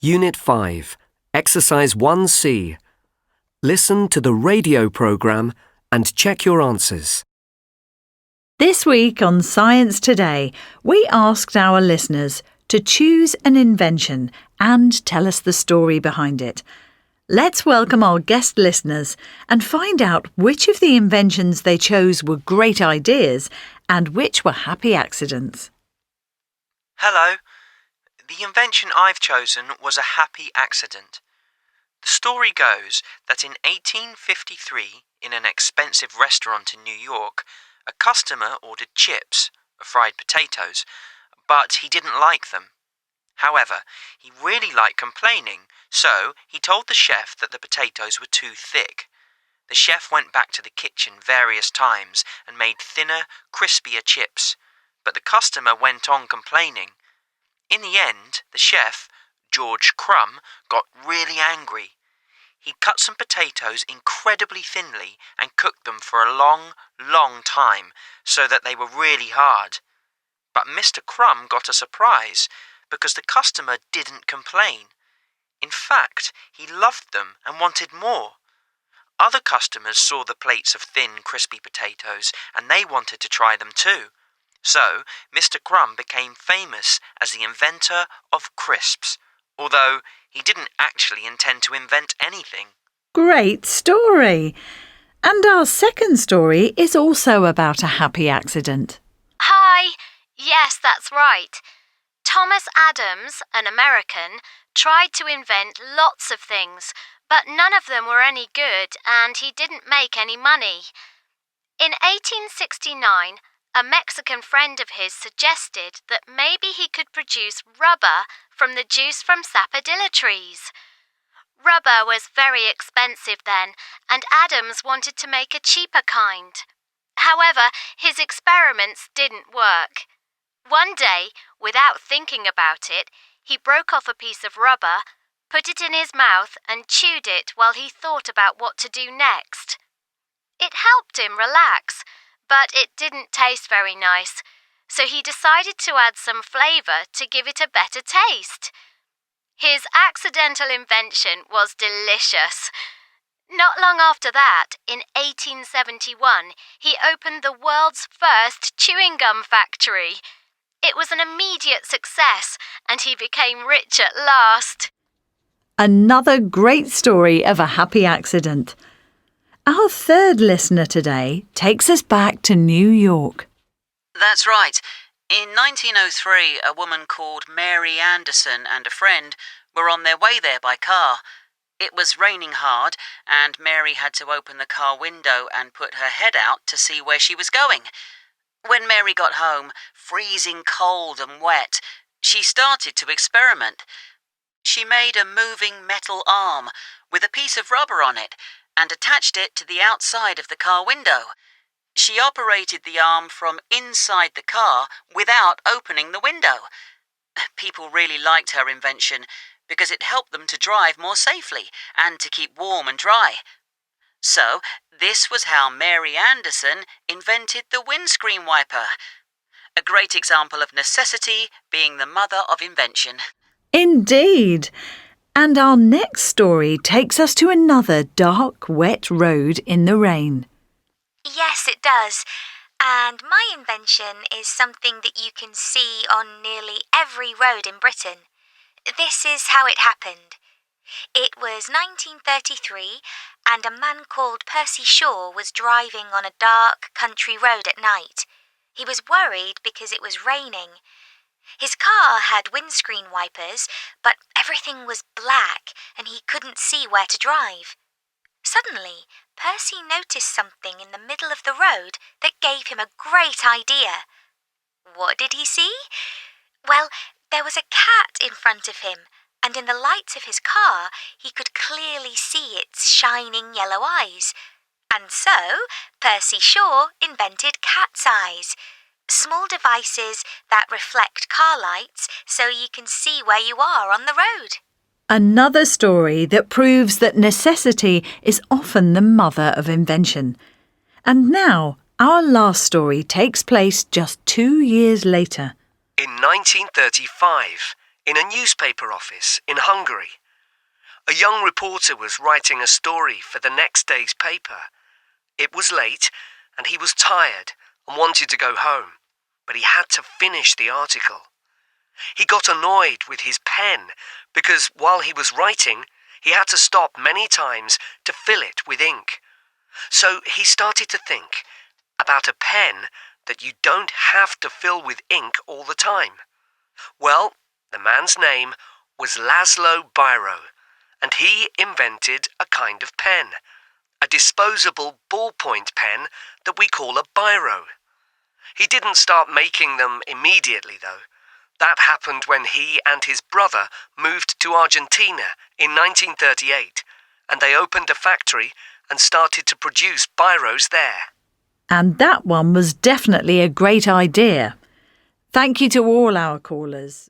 Unit 5, Exercise 1C. Listen to the radio programme and check your answers. This week on Science Today, we asked our listeners to choose an invention and tell us the story behind it. Let's welcome our guest listeners and find out which of the inventions they chose were great ideas and which were happy accidents. Hello. The invention I've chosen was a happy accident. The story goes that in 1853, in an expensive restaurant in New York, a customer ordered chips, fried potatoes, but he didn't like them. However, he really liked complaining, so he told the chef that the potatoes were too thick. The chef went back to the kitchen various times and made thinner, crispier chips, but the customer went on complaining. In the end, the chef, George Crumb, got really angry. He cut some potatoes incredibly thinly and cooked them for a long, long time so that they were really hard. But Mr. Crumb got a surprise because the customer didn't complain. In fact, he loved them and wanted more. Other customers saw the plates of thin, crispy potatoes and they wanted to try them too. So, Mr. Crumb became famous as the inventor of crisps, although he didn't actually intend to invent anything. Great story! And our second story is also about a happy accident. Hi! Yes, that's right. Thomas Adams, an American, tried to invent lots of things, but none of them were any good and he didn't make any money. In 1869, a Mexican friend of his suggested that maybe he could produce rubber from the juice from sapodilla trees. Rubber was very expensive then, and Adams wanted to make a cheaper kind. However, his experiments didn't work. One day, without thinking about it, he broke off a piece of rubber, put it in his mouth and chewed it while he thought about what to do next. It helped him relax, but it didn't taste very nice, so he decided to add some flavour to give it a better taste. His accidental invention was delicious. Not long after that, in 1871, he opened the world's first chewing gum factory. It was an immediate success, and he became rich at last. Another great story of a happy accident. Our third listener today takes us back to New York. That's right. In 1903, a woman called Mary Anderson and a friend were on their way there by car. It was raining hard, and Mary had to open the car window and put her head out to see where she was going. When Mary got home, freezing cold and wet, she started to experiment. She made a moving metal arm with a piece of rubber on it and attached it to the outside of the car window. She operated the arm from inside the car without opening the window. People really liked her invention because it helped them to drive more safely and to keep warm and dry. So, this was how Mary Anderson invented the windscreen wiper. A great example of necessity being the mother of invention. Indeed! And our next story takes us to another dark, wet road in the rain. Yes, it does. And my invention is something that you can see on nearly every road in Britain. This is how it happened. It was 1933, and a man called Percy Shaw was driving on a dark country road at night. He was worried because it was raining. His car had windscreen wipers, but everything was black and he couldn't see where to drive. Suddenly, Percy noticed something in the middle of the road that gave him a great idea. What did he see? Well, there was a cat in front of him, and in the lights of his car he could clearly see its shining yellow eyes. And so, Percy Shaw invented cat's eyes. Small devices that reflect car lights so you can see where you are on the road. Another story that proves that necessity is often the mother of invention. And now, our last story takes place just 2 years later. In 1935, in a newspaper office in Hungary. A young reporter was writing a story for the next day's paper. It was late, and he was tired and wanted to go home, but he had to finish the article. He got annoyed with his pen because while he was writing, he had to stop many times to fill it with ink. So he started to think about a pen that you don't have to fill with ink all the time. Well, the man's name was Laszlo Biro, and he invented a kind of pen, a disposable ballpoint pen that we call a biro. He didn't start making them immediately, though. That happened when he and his brother moved to Argentina in 1938, and they opened a factory and started to produce biros there. And that one was definitely a great idea. Thank you to all our callers.